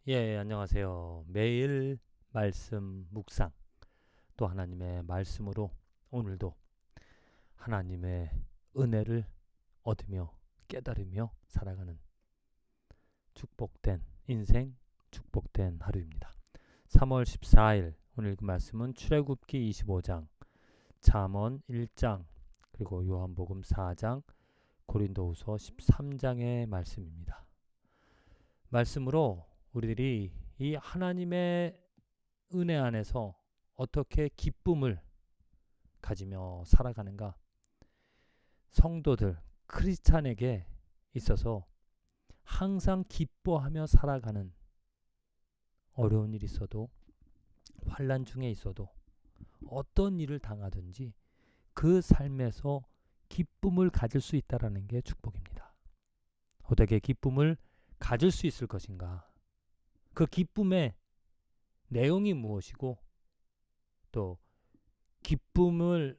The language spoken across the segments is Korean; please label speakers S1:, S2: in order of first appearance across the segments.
S1: 예, 안녕하세요. 매일 말씀 묵상, 또 하나님의 말씀으로 오늘도 하나님의 은혜를 얻으며 깨달으며 살아가는 축복된 인생, 축복된 하루입니다. 3월 14일 오늘 그 말씀은 출애굽기 25장, 잠언 1장, 그리고 요한복음 4장, 고린도후서 13장의 말씀입니다. 말씀으로 우리들이 이 하나님의 은혜 안에서 어떻게 기쁨을 가지며 살아가는가, 성도들, 크리스찬에게 있어서 항상 기뻐하며 살아가는, 어려운 일이 있어도 환난 중에 있어도 어떤 일을 당하든지 그 삶에서 기쁨을 가질 수 있다라는 게 축복입니다. 어떻게 기쁨을 가질 수 있을 것인가, 그 기쁨의 내용이 무엇이고 또 기쁨을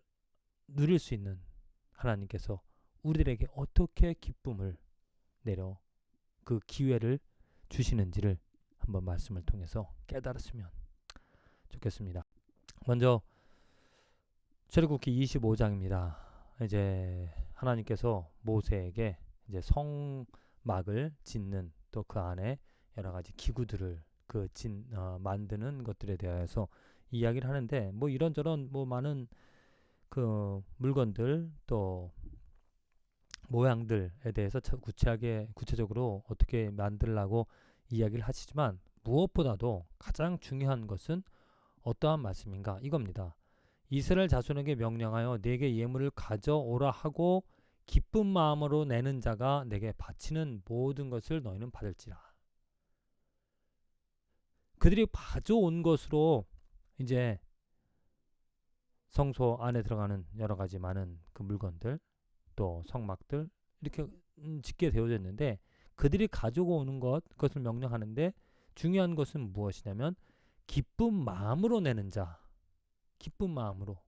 S1: 누릴 수 있는 하나님께서 우리들에게 어떻게 기쁨을 내려 그 기회를 주시는지를 한번 말씀을 통해서 깨달았으면 좋겠습니다. 먼저 출애굽기 25장입니다. 이제 하나님께서 모세에게 이제 성막을 짓는, 또 그 안에 여러 가지 기구들을 만드는 것들에 대해서 이야기를 하는데, 뭐 이런저런 뭐 많은 그 물건들, 또 모양들에 대해서 구체적으로 어떻게 만들라고 이야기를 하시지만, 무엇보다도 가장 중요한 것은 어떠한 말씀인가, 이겁니다. 이스라엘 자손에게 명령하여 내게 예물을 가져오라 하고 기쁜 마음으로 내는 자가 내게 바치는 모든 것을 너희는 받을지라. 그들이 가져온 것으로 이제 성소 안에 들어가는 여러 가지 많은 그 물건들, 또 성막들, 이렇게 짓게 되어졌는데, 그들이 가지고 오는 그것을 명령하는데, 중요한 것은 무엇이냐면 기쁜 마음으로 내는 자, 기쁜 마음으로,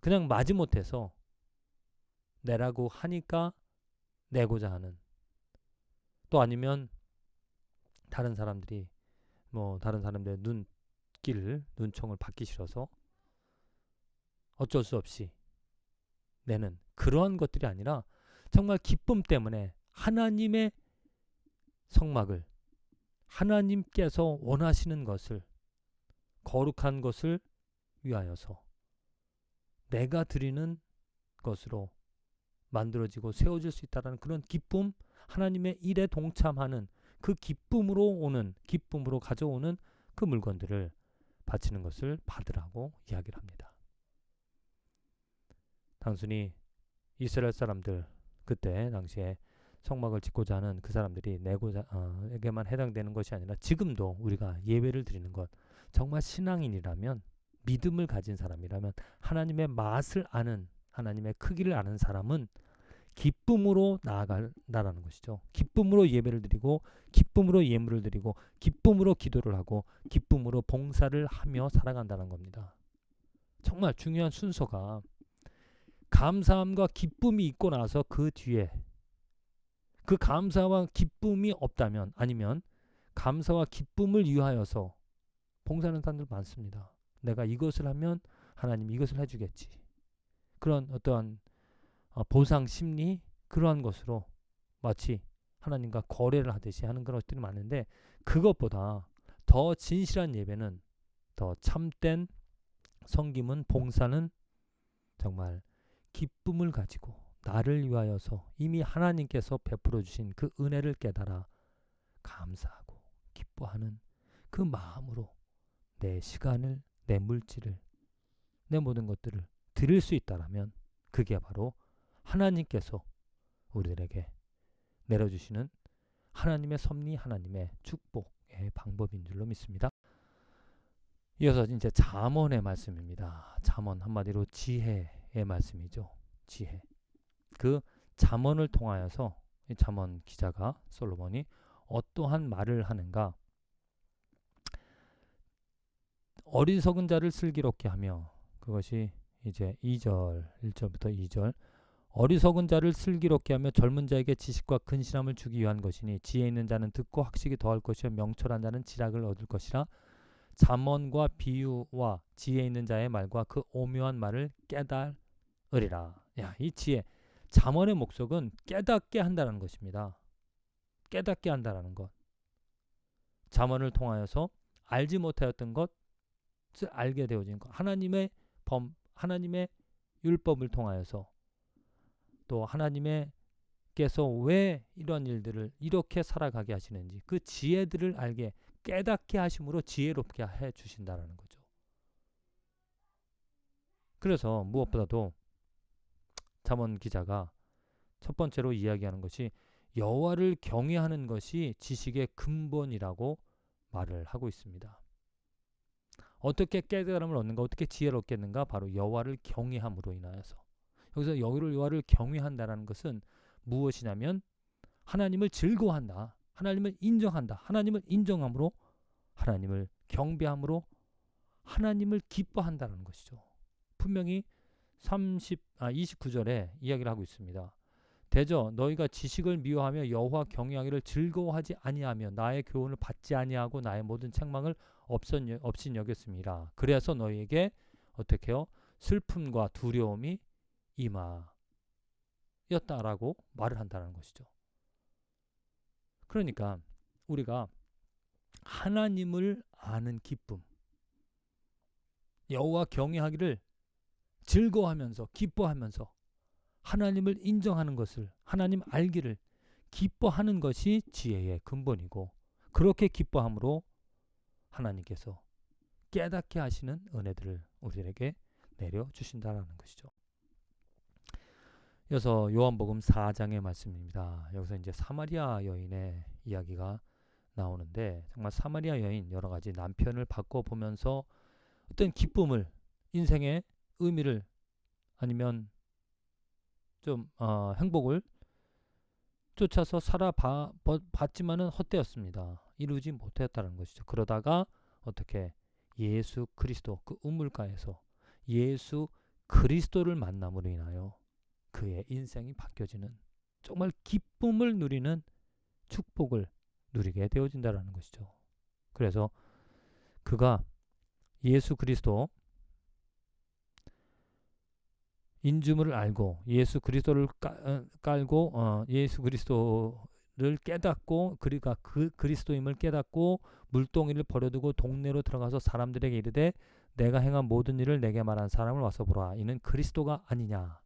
S1: 그냥 마지못해서 내라고 하니까 내고자 하는, 또 아니면 다른 사람들의 눈총을 받기 싫어서 어쩔 수 없이 내는 그러한 것들이 아니라, 정말 기쁨 때문에 하나님의 성막을, 하나님께서 원하시는 것을, 거룩한 것을 위하여서 내가 드리는 것으로 만들어지고 세워질 수 있다는 그런 기쁨, 하나님의 일에 동참하는 그 기쁨으로 가져오는 그 물건들을 바치는 것을 받으라고 이야기를 합니다. 단순히 이스라엘 사람들, 그때 당시에 성막을 짓고자 하는 그 사람들이 에게만 해당되는 것이 아니라, 지금도 우리가 예배를 드리는 것, 정말 신앙인이라면, 믿음을 가진 사람이라면, 하나님의 맛을 아는, 하나님의 크기를 아는 사람은 기쁨으로 나아간다라는 것이죠. 기쁨으로 예배를 드리고, 기쁨으로 예물을 드리고, 기쁨으로 기도를 하고, 기쁨으로 봉사를 하며 살아간다는 겁니다. 정말 중요한 순서가, 감사함과 기쁨이 있고 나서 그 뒤에, 그 감사와 기쁨이 없다면, 아니면 감사와 기쁨을 위하여서 봉사하는 사람들 많습니다. 내가 이것을 하면 하나님 이것을 해주겠지, 그런 어떠한 보상 심리, 그러한 것으로 마치 하나님과 거래를 하듯이 하는 그런 것들이 많은데, 그것보다 더 진실한 예배는, 더 참된 섬김은, 봉사는 정말 기쁨을 가지고 나를 위하여서 이미 하나님께서 베풀어 주신 그 은혜를 깨달아 감사하고 기뻐하는 그 마음으로 내 시간을, 내 물질을, 내 모든 것들을 드릴 수 있다라면, 그게 바로 하나님께서 우리들에게 내려주시는 하나님의 섭리, 하나님의 축복의 방법인 줄로 믿습니다. 이어서 이제 잠언의 말씀입니다. 잠언, 한마디로 지혜의 말씀이죠. 지혜. 그 잠언을 통하여서 이 잠언 기자가, 솔로몬이 어떠한 말을 하는가? 어리석은 자를 슬기롭게 하며, 그것이 이제 1절부터 2절, 어리석은 자를 슬기롭게 하며 젊은 자에게 지식과 근신함을 주기 위한 것이니 지혜 있는 자는 듣고 학식이 더할 것이요 명철한 자는 지략을 얻을 것이라. 잠언과 비유와 지혜 있는 자의 말과 그 오묘한 말을 깨달으리라. 야, 이 지혜, 잠언의 목적은 깨닫게 한다는 것입니다. 깨닫게 한다는 것. 잠언을 통하여서 알지 못하였던 것을 알게 되어진 것. 하나님의 율법을 통하여서 또 하나님께서 왜 이런 일들을 이렇게 살아가게 하시는지 그 지혜들을 알게 깨닫게 하심으로 지혜롭게 해 주신다는 거죠. 그래서 무엇보다도 잠언 기자가 첫 번째로 이야기하는 것이 여호와를 경외하는 것이 지식의 근본이라고 말을 하고 있습니다. 어떻게 깨달음을 얻는가, 어떻게 지혜를 얻겠는가? 바로 여호와를 경외함으로 인하여서. 여기서 여호와를 경외한다는 것은 무엇이냐면 하나님을 즐거워한다, 하나님을 인정한다, 하나님을 인정함으로, 하나님을 경배함으로 하나님을 기뻐한다는 것이죠. 분명히 29절에 이야기를 하고 있습니다. 대저 너희가 지식을 미워하며 여호와 경외하기를 즐거워하지 아니하며 나의 교훈을 받지 아니하고 나의 모든 책망을 없인 여겼습니다. 그래서 너희에게 어떻게 해요? 슬픔과 두려움이 임하였다라고 말을 한다는 것이죠. 그러니까 우리가 하나님을 아는 기쁨, 여호와 경외하기를 즐거워하면서 기뻐하면서 하나님을 인정하는 것을, 하나님 알기를 기뻐하는 것이 지혜의 근본이고, 그렇게 기뻐함으로 하나님께서 깨닫게 하시는 은혜들을 우리에게 내려주신다는 것이죠. 이어서 요한복음 4장의 말씀입니다. 여기서 이제 사마리아 여인의 이야기가 나오는데, 정말 사마리아 여인 여러 가지 남편을 바꿔보면서 어떤 기쁨을, 인생의 의미를, 아니면 좀 행복을 쫓아서 살아봤지만은 헛되었습니다. 이루지 못했다는 것이죠. 그러다가 어떻게 예수 그리스도, 그 우물가에서 예수 그리스도를 만남으로 인하여 그의 인생이 바뀌어지는, 정말 기쁨을 누리는 축복을 누리게 되어진다는 것이죠. 그래서 그가 예수 그리스도 인주물을 알고 예수 그리스도를 깔고 예수 그리스도를 깨닫고, 그리가 그 그리스도임을 깨닫고 물동이를 버려두고 동네로 들어가서 사람들에게 이르되 내가 행한 모든 일을 내게 말한 사람을 와서 보라, 이는 그리스도가 아니냐.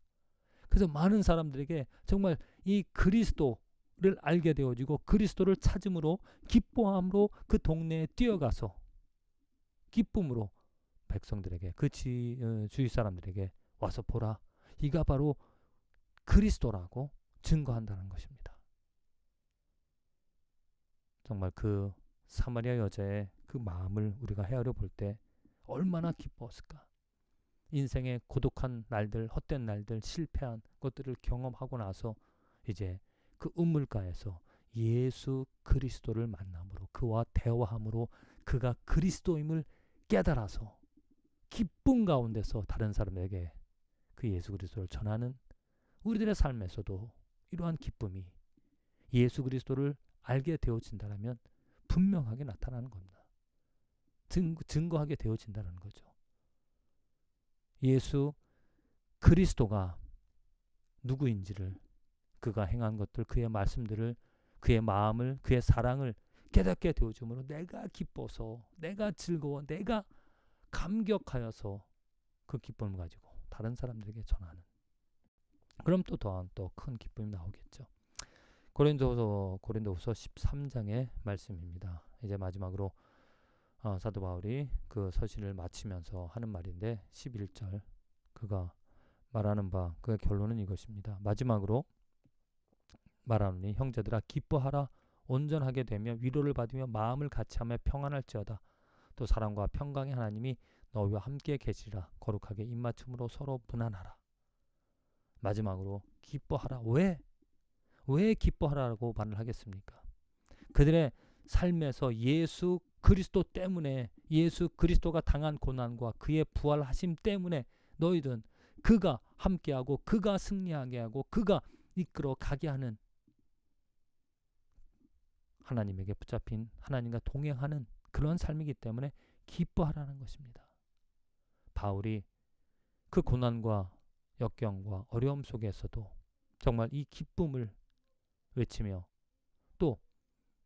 S1: 그래서 많은 사람들에게 정말 이 그리스도를 알게 되어지고 그리스도를 찾음으로 기뻐함으로 그 동네에 뛰어가서 기쁨으로 백성들에게, 그 주위 사람들에게 와서 보라, 이가 바로 그리스도라고 증거한다는 것입니다. 정말 그 사마리아 여자의 그 마음을 우리가 헤아려 볼 때 얼마나 기뻤을까. 인생의 고독한 날들, 헛된 날들, 실패한 것들을 경험하고 나서 이제 그 우물가에서 예수 그리스도를 만남으로, 그와 대화함으로 그가 그리스도임을 깨달아서 기쁨 가운데서 다른 사람에게 그 예수 그리스도를 전하는 우리들의 삶에서도 이러한 기쁨이 예수 그리스도를 알게 되어진다면 분명하게 나타나는 겁니다. 증거하게 되어진다는 거죠. 예수 그리스도가 누구인지를, 그가 행한 것들, 그의 말씀들을, 그의 마음을, 그의 사랑을 깨닫게 되어줌으로 내가 기뻐서, 내가 즐거워, 내가 감격하여서 그 기쁨을 가지고 다른 사람들에게 전하는, 그럼 또 더한 또 큰 기쁨이 나오겠죠. 고린도후서 13장의 말씀입니다. 이제 마지막으로 사도 바울이 그 서신을 마치면서 하는 말인데 11절 그가 말하는 바, 그의 결론은 이것입니다. 마지막으로 말하노니 형제들아 기뻐하라, 온전하게 되며 위로를 받으며 마음을 같이하며 평안할지어다. 또 사랑과 평강의 하나님이 너희와 함께 계시리라. 거룩하게 입맞춤으로 서로 무난하라. 마지막으로 기뻐하라. 왜 기뻐하라고 말을 하겠습니까? 그들의 삶에서 예수 그리스도 때문에, 예수 그리스도가 당한 고난과 그의 부활하심 때문에 너희들은 그가 함께하고 그가 승리하게 하고 그가 이끌어 가게 하는, 하나님에게 붙잡힌, 하나님과 동행하는 그런 삶이기 때문에 기뻐하라는 것입니다. 바울이 그 고난과 역경과 어려움 속에서도 정말 이 기쁨을 외치며 또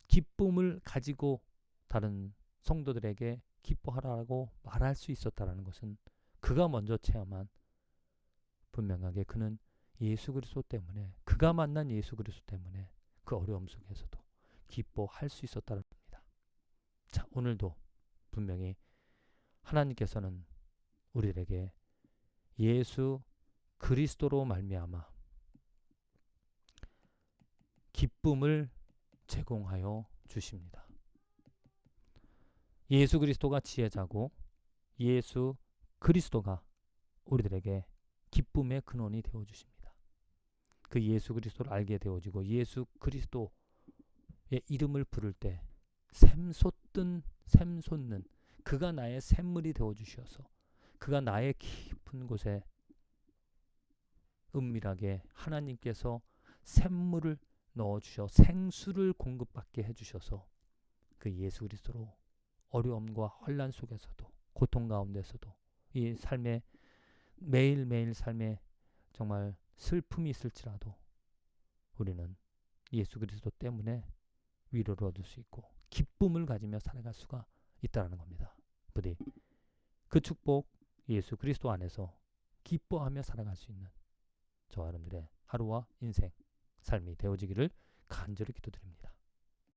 S1: 기쁨을 가지고 다른 성도들에게 기뻐하라고 말할 수 있었다는 것은 그가 먼저 체험한, 분명하게 그는 예수 그리스도 때문에, 그가 만난 예수 그리스도 때문에 그 어려움 속에서도 기뻐할 수 있었다는 겁니다. 자, 오늘도 분명히 하나님께서는 우리들에게 예수 그리스도로 말미암아 기쁨을 제공하여 주십니다. 예수 그리스도가 지혜자고 예수 그리스도가 우리들에게 기쁨의 근원이 되어 주십니다. 그 예수 그리스도를 알게 되어지고 예수 그리스도의 이름을 부를 때 샘솟는 그가 나의 샘물이 되어 주셔서 그가 나의 깊은 곳에 은밀하게 하나님께서 샘물을 넣어주셔 생수를 공급받게 해주셔서 그 예수 그리스도로 어려움과 환난 속에서도 고통 가운데서도 이 삶의 매일매일 삶에 정말 슬픔이 있을지라도 우리는 예수 그리스도 때문에 위로를 얻을 수 있고 기쁨을 가지며 살아갈 수가 있다는 겁니다. 부디 그 축복 예수 그리스도 안에서 기뻐하며 살아갈 수 있는 저와 여러분들의 하루와 인생, 삶이 되어지기를 간절히 기도드립니다.